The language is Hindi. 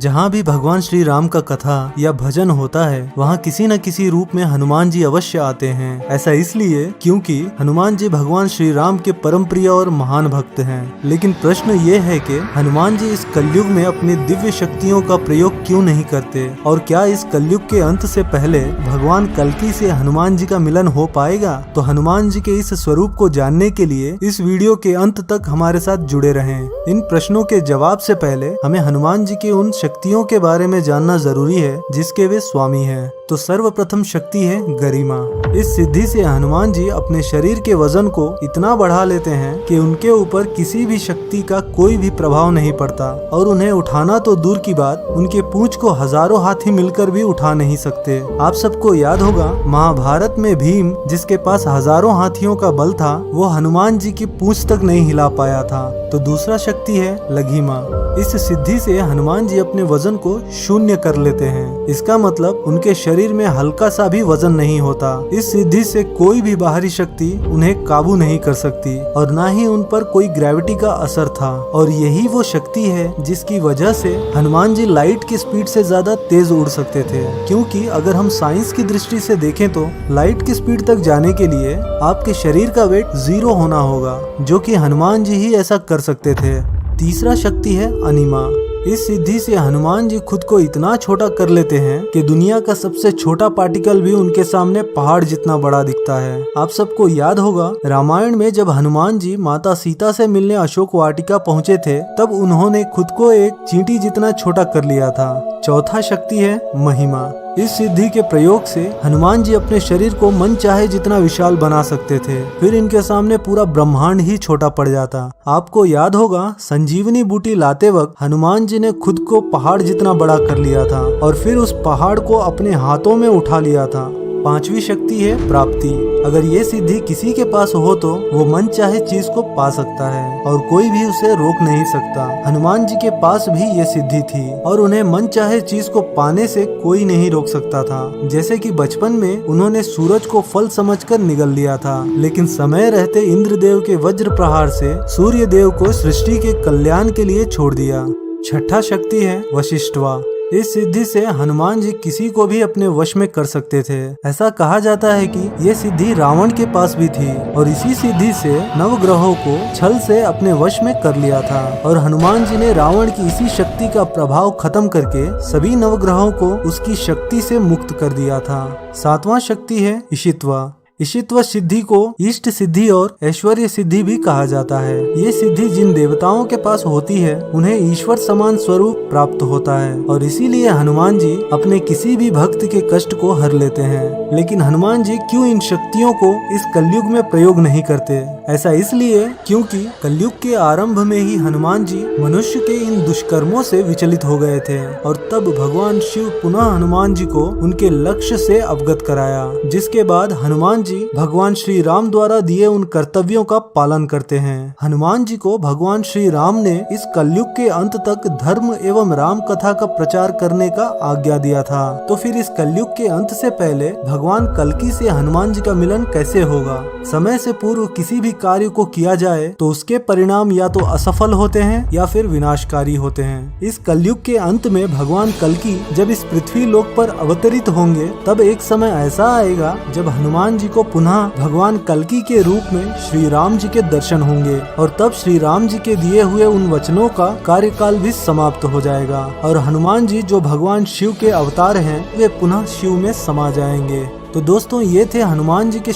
जहाँ भी भगवान श्री राम का कथा या भजन होता है वहाँ किसी न किसी रूप में हनुमान जी अवश्य आते हैं। ऐसा इसलिए क्योंकि हनुमान जी भगवान श्री राम के परम प्रिय और महान भक्त हैं। लेकिन प्रश्न ये है कि हनुमान जी इस कलयुग में अपनी दिव्य शक्तियों का प्रयोग क्यों नहीं करते और क्या इस कलयुग के अंत से पहले भगवान कल्कि से हनुमान जी का मिलन हो पाएगा? तो हनुमान जी के इस स्वरूप को जानने के लिए इस वीडियो के अंत तक हमारे साथ जुड़े रहें। इन प्रश्नों के जवाब से पहले हमें हनुमान जी की उन शक्तियों के बारे में जानना जरूरी है जिसके वे स्वामी हैं। तो सर्वप्रथम शक्ति है गरिमा। इस सिद्धि से हनुमान जी अपने शरीर के वजन को इतना बढ़ा लेते हैं कि उनके ऊपर किसी भी शक्ति का कोई भी प्रभाव नहीं पड़ता और उन्हें उठाना तो दूर की बात, उनके पूंछ को हजारों हाथी मिलकर भी उठा नहीं सकते। आप सबको याद होगा महाभारत में भीम जिसके पास हजारों हाथियों का बल था वो हनुमान जी की पूंछ तक नहीं हिला पाया था। तो दूसरा शक्ति है लघिमा। इस सिद्धि से हनुमान जी अपने वजन को शून्य कर लेते हैं। इसका मतलब उनके शरीर में हल्का सा भी वजन नहीं होता। इस सिद्धि से कोई भी बाहरी शक्ति उन्हें काबू नहीं कर सकती और न ही उन पर कोई ग्रेविटी का असर था। और यही वो शक्ति है जिसकी वजह से हनुमान जी लाइट की स्पीड से ज्यादा तेज उड़ सकते थे। क्योंकि अगर हम साइंस की दृष्टि से देखें तो लाइट की स्पीड तक जाने के लिए आपके शरीर का वेट 0 होना होगा, जो कि हनुमान जी ही ऐसा कर सकते थे। तीसरा शक्ति है अनिमा। इस सिद्धि से हनुमान जी खुद को इतना छोटा कर लेते हैं कि दुनिया का सबसे छोटा पार्टिकल भी उनके सामने पहाड़ जितना बड़ा दिखता है। आप सबको याद होगा रामायण में जब हनुमान जी माता सीता से मिलने अशोक वाटिका पहुँचे थे तब उन्होंने खुद को एक चींटी जितना छोटा कर लिया था। चौथा शक्ति है महिमा। इस सिद्धि के प्रयोग से हनुमान जी अपने शरीर को मन चाहे जितना विशाल बना सकते थे, फिर इनके सामने पूरा ब्रह्मांड ही छोटा पड़ जाता। आपको याद होगा संजीवनी बूटी लाते वक्त हनुमान जी ने खुद को पहाड़ जितना बड़ा कर लिया था और फिर उस पहाड़ को अपने हाथों में उठा लिया था। पांचवी शक्ति है प्राप्ति। अगर ये सिद्धि किसी के पास हो तो वो मन चाहे चीज को पा सकता है और कोई भी उसे रोक नहीं सकता। हनुमान जी के पास भी ये सिद्धि थी और उन्हें मन चाहे चीज को पाने से कोई नहीं रोक सकता था। जैसे कि बचपन में उन्होंने सूरज को फल समझकर निगल लिया था, लेकिन समय रहते इंद्रदेव के वज्र प्रहार से सूर्य देव को सृष्टि के कल्याण के लिए छोड़ दिया। छठा शक्ति है वशिष्ठवा। इस सिद्धि से हनुमान जी किसी को भी अपने वश में कर सकते थे। ऐसा कहा जाता है कि ये सिद्धि रावण के पास भी थी और इसी सिद्धि से नवग्रहों को छल से अपने वश में कर लिया था और हनुमान जी ने रावण की इसी शक्ति का प्रभाव खत्म करके सभी नवग्रहों को उसकी शक्ति से मुक्त कर दिया था। सातवां शक्ति है ईशित्वा। ईशित्व सिद्धि को इष्ट सिद्धि और ऐश्वर्य सिद्धि भी कहा जाता है। ये सिद्धि जिन देवताओं के पास होती है उन्हें ईश्वर समान स्वरूप प्राप्त होता है और इसीलिए हनुमान जी अपने किसी भी भक्त के कष्ट को हर लेते हैं। लेकिन हनुमान जी क्यों इन शक्तियों को इस कलयुग में प्रयोग नहीं करते? ऐसा इसलिए क्योंकि कलयुग के आरंभ में ही हनुमान जी मनुष्य के इन दुष्कर्मों से विचलित हो गए थे और तब भगवान शिव पुनः हनुमान जी को उनके लक्ष्य से अवगत कराया, जिसके बाद हनुमान भगवान श्री राम द्वारा दिए उन कर्तव्यों का पालन करते हैं। हनुमान जी को भगवान श्री राम ने इस कलयुग के अंत तक धर्म एवं राम कथा का प्रचार करने का आज्ञा दिया था। तो फिर इस कलयुग के अंत से पहले भगवान कल्कि से हनुमान जी का मिलन कैसे होगा? समय से पूर्व किसी भी कार्य को किया जाए तो उसके परिणाम या तो असफल होते हैं या फिर विनाशकारी होते हैं। इस कलयुग के अंत में भगवान कल्कि जब इस पृथ्वी लोक पर अवतरित होंगे तब एक समय ऐसा आएगा जब हनुमान जी को पुनः भगवान कल्कि के रूप में श्री राम जी के दर्शन होंगे और तब श्री राम जी के दिए हुए उन वचनों का कार्यकाल भी समाप्त हो जाएगा और हनुमान जी जो भगवान शिव के अवतार हैं वे पुनः शिव में समा जाएंगे। तो दोस्तों ये थे हनुमान जी के